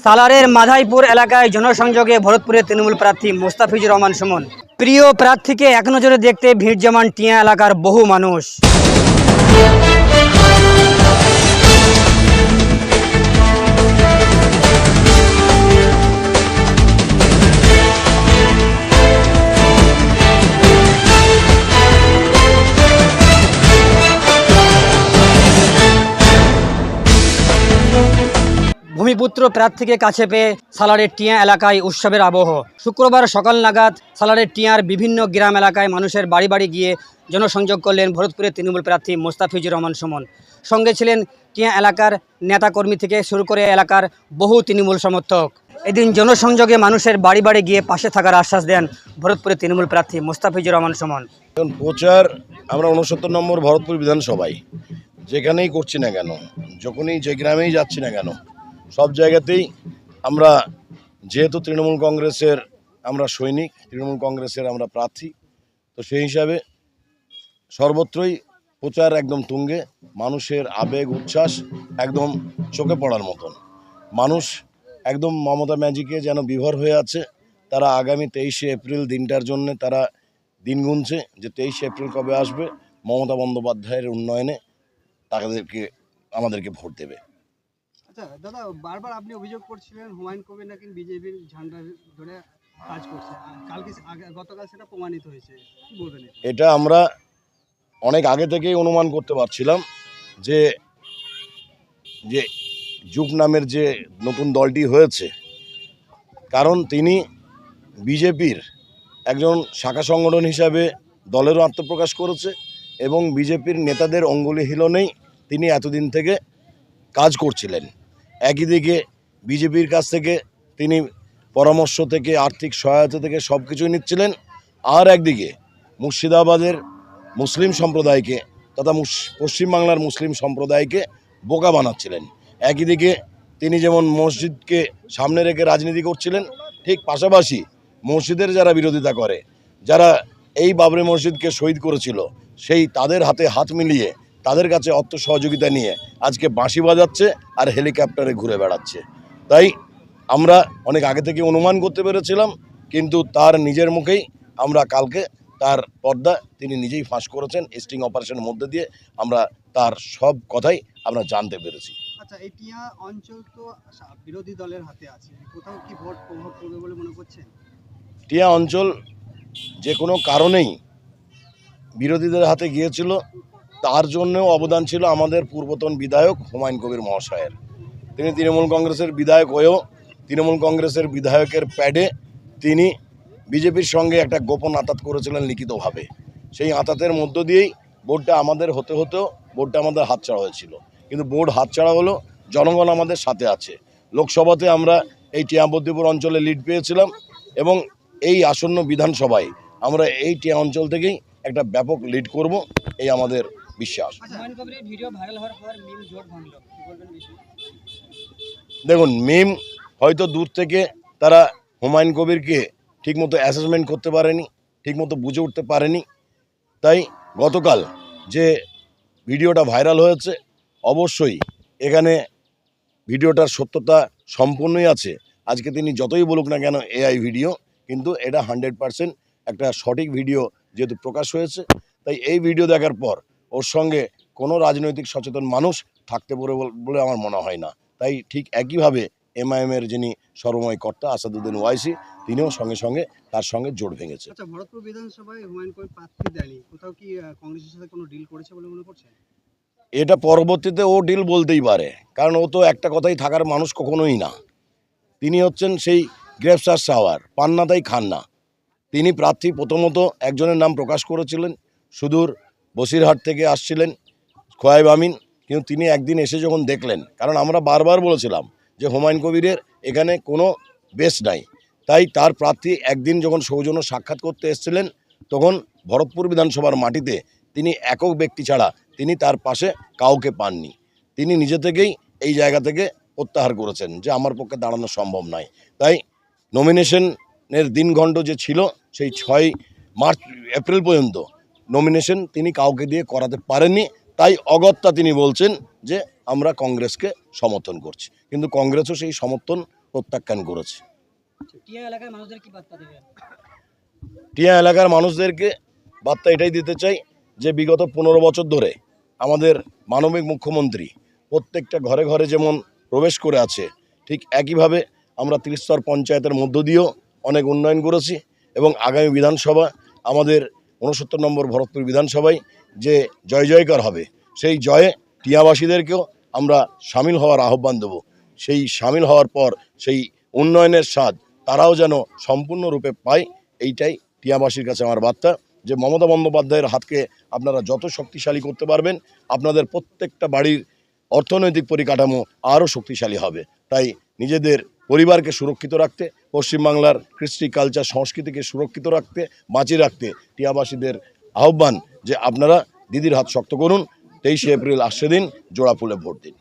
সালারের মাধাইপুর এলাকায় জনসংযোগে ভরতপুরের তৃণমূল প্রার্থী মোস্তাফিজুর রহমান সুমন। প্রিয় প্রার্থীকে এক নজরে দেখতে ভিড় জমান টিয়া এলাকার বহু মানুষ। ভূমিপুত্র প্রার্থীকে কাছে পেয়ে সালারের টিয়া এলাকায় উৎসবের আবহ। শুক্রবার সকাল নাগাদ সালারের টিয়ার বিভিন্ন গ্রাম এলাকায় মানুষের বাড়ি বাড়ি গিয়ে জনসংযোগ করলেন ভরতপুরের তৃণমূল প্রার্থী মোস্তাফিজুর রহমান সুমন। সঙ্গে ছিলেন টিয়া এলাকার নেতাকর্মী থেকে শুরু করে এলাকার বহু তৃণমূল সমর্থক। এদিন জনসংযোগে মানুষের বাড়ি বাড়ি গিয়ে পাশে থাকার আশ্বাস দেন ভরতপুরের তৃণমূল প্রার্থী মোস্তাফিজুর রহমান সুমন। প্রচার আমরা 69 নম্বর ভরতপুর বিধানসভায় যেখানেই করছি না কেন, যখনই যে গ্রামেই যাচ্ছি না কেন, সব জায়গাতেই আমরা যেহেতু তৃণমূল কংগ্রেসের আমরা সৈনিক, তৃণমূল কংগ্রেসের আমরা প্রার্থী, তো সেই হিসাবে সর্বত্রই প্রচার একদম তুঙ্গে। মানুষের আবেগ উচ্ছ্বাস একদম চোখে পড়ার মতন। মানুষ একদম মমতা ম্যাজিকে যেন বিভোর হয়ে আছে। তারা আগামী 23শে এপ্রিল দিনটার জন্য তারা দিন গুনছে যে 23শে এপ্রিল কবে আসবে, মমতা বন্দ্যোপাধ্যায়ের উন্নয়নে আমাদেরকে ভোট দেবে। আচ্ছা দাদা, বারবার আপনি অভিযোগ করছিলেন হুমায়ুন কবির নাকি বিজেপির ঝান্ডা ধরে কাজ করছে, গতকাল সেটা প্রমাণিত হয়েছে, কি বলবেন? এটা আমরা অনেক আগে থেকেই অনুমান করতে পারছিলাম যে যে যুগ নামের যে নতুন দলটি হয়েছে, কারণ তিনি বিজেপির একজন শাখা সংগঠন হিসাবে দলেরও আত্মপ্রকাশ করেছে এবং বিজেপির নেতাদের অঙ্গুলি হিলনেই তিনি এতদিন থেকে কাজ করছিলেন। একই দিকে বিজেপির কাছ থেকে তিনি পরামর্শ থেকে আর্থিক সহায়তা থেকে সব কিছুই নিচ্ছিলেন, আর একদিকে মুর্শিদাবাদের মুসলিম সম্প্রদায়কে তথা পশ্চিমবাংলার মুসলিম সম্প্রদায়কে বোকা বানাচ্ছিলেন। একই দিকে তিনি যেমন মসজিদকে সামনে রেখে রাজনীতি করছিলেন, ঠিক পাশাপাশি মসজিদের যারা বিরোধিতা করে, যারা এই বাবরি মসজিদকে শহীদ করেছিল, সেই তাদের হাতে হাত মিলিয়ে তাদের কাছে অর্থ সহযোগিতা নিয়ে আজকে বাঁশি বাজাচ্ছে আর হেলিকপ্টারে ঘুরে বেড়াচ্ছে। তাই আমরা অনেক আগে থেকে অনুমান করতে পেরেছিলাম, কিন্তু তার নিজের মুখেই আমরা কালকে তার পর্দা তিনি নিজেই ফাঁস করেছেন। স্টিং অপারেশনের মধ্যে দিয়ে আমরা তার সব কথাই আমরা জানতে পেরেছি। আচ্ছা, এই টিয়া অঞ্চল তো বিরোধী দলের হাতে আছে, কোথাও কি ভোট প্রভাব পড়বে বলে মনে করছেন? টিয়া অঞ্চল যে কোনো কারণেই বিরোধীদের হাতে গিয়েছিল, তার জন্যও অবদান ছিল আমাদের পূর্বতন বিধায়ক হুমায়ুন কবির মহাশয়ের। তিনি তৃণমূল কংগ্রেসের বিধায়ক হয়েও তৃণমূল কংগ্রেসের বিধায়কের প্যাডে তিনি বিজেপির সঙ্গে একটা গোপন আঁতাত করেছিলেন লিখিতভাবে। সেই আঁতাতের মধ্য দিয়েই ভোটটা আমাদের হতেও ভোটটা আমাদের হাতছাড়া হয়েছিল, কিন্তু ভোট হাতছাড়া হলো, জনগণ আমাদের সাথে আছে। লোকসভাতে আমরা এই টিয়াবদ্দীপুর অঞ্চলে লিড পেয়েছিলাম এবং এই আসন্ন বিধানসভায় আমরা এই টিয়া অঞ্চল থেকেই একটা ব্যাপক লিড করব, এই আমাদের বিশ্বাস। দেখুন, মিম হয়তো দূর থেকে তারা হুমায়ুন কবিরকে ঠিকমতো অ্যাসেসমেন্ট করতে পারেনি, ঠিকমতো বুঝে উঠতে পারেনি। তাই গতকাল যে ভিডিওটা ভাইরাল হয়েছে, অবশ্যই এখানে ভিডিওটার সত্যতা সম্পূর্ণই আছে। আজকে তিনি যতই বলুক না কেন এআই ভিডিও, কিন্তু এটা 100% একটা সঠিক ভিডিও যেহেতু প্রকাশ হয়েছে, তাই এই ভিডিও দেখার পর ওর সঙ্গে কোনো রাজনৈতিক সচেতন মানুষ থাকতে পারে বলে আমার মনে হয় না। তাই ঠিক একইভাবে এমআইএমের যিনি সর্বময় কর্তা আসাদুদ্দিন ওয়াইসি, তিনিও সঙ্গে সঙ্গে তার সঙ্গে জোট ভেঙেছে। আচ্ছা, ভরতপুর বিধানসভায় হুমায়ুন কবির প্রার্থী দেয়নি, কোথাও কি কংগ্রেসের সাথে কোনো ডিল করেছে বলে মনে করছেন? এটা পরবর্তীতে ও ডিল বলতেই পারে, কারণ ও তো একটা কথাই থাকার মানুষ কখনোই না। তিনি হচ্ছেন সেই গ্রেফসার সাওয়ার, পান না তাই খান না। তিনি প্রার্থী প্রথমত একজনের নাম প্রকাশ করেছিলেন, সুদূর বসিরহাট থেকে আসছিলেন খোয়াইব আমিন, কিন্তু তিনি একদিন এসে যখন দেখলেন, কারণ আমরা বারবার বলেছিলাম যে হুমায়ুন কবিরের এখানে কোনো বেশ নাই, তাই তার প্রার্থী একদিন যখন সৌজন্য সাক্ষাৎ করতে এসেছিলেন, তখন ভরতপুর বিধানসভার মাটিতে তিনি একক ব্যক্তি ছাড়া তিনি তার পাশে কাউকে পাননি। তিনি নিজে থেকেই এই জায়গা থেকে প্রত্যাহার করেছেন যে আমার পক্ষে দাঁড়ানো সম্ভব নয়। তাই নমিনেশনের দিনগণ্ড যে ছিল, সেই 6 এপ্রিল পর্যন্ত নমিনেশন তিনি কাউকে দিয়ে করাতে পারেননি। তাই অগত্যা তিনি বলছেন যে আমরা কংগ্রেসকে সমর্থন করছি, কিন্তু কংগ্রেসও সেই সমর্থন প্রত্যাখ্যান করেছে। টিয়া এলাকার মানুষদের কি বার্তা দেবেন? টিয়া এলাকার মানুষদেরকে বার্তা এটাই দিতে চাই যে বিগত 15 বছর ধরে আমাদের মানবিক মুখ্যমন্ত্রী প্রত্যেকটা ঘরে ঘরে যেমন প্রবেশ করে আছে, ঠিক একইভাবে আমরা 30 স্তর পঞ্চায়েতের মধ্য দিয়েও অনেক উন্নয়ন করেছি এবং আগামী বিধানসভা আমাদের 69 নম্বর ভরতপুর বিধানসভায় যে জয় জয়কার হবে, সেই জয়ে টিয়াবাসীদেরকেও আমরা সামিল হওয়ার আহ্বান দেব। সেই সামিল হওয়ার পর সেই উন্নয়নের স্বাদ তারাও যেন সম্পূর্ণরূপে পায়, এইটাই টিয়াবাসীর কাছে আমার বার্তা। যে মমতা বন্দ্যোপাধ্যায়ের হাতকে আপনারা যত শক্তিশালী করতে পারবেন, আপনাদের প্রত্যেকটা বাড়ির অর্থনৈতিক পরিকাঠামো আরও শক্তিশালী হবে। তাই নিজেদের পরিবারকে সুরক্ষিত রাখতে, পশ্চিমবাংলার কৃষ্টি কালচার সংস্কৃতিকে সুরক্ষিত রাখতে, বাঁচিয়ে রাখতে টিয়াবাসীদের আহ্বান যে আপনারা দিদির হাত শক্ত করুন। 23শে এপ্রিল আসছে দিন, জোড়া ফুলে ভোট দিন।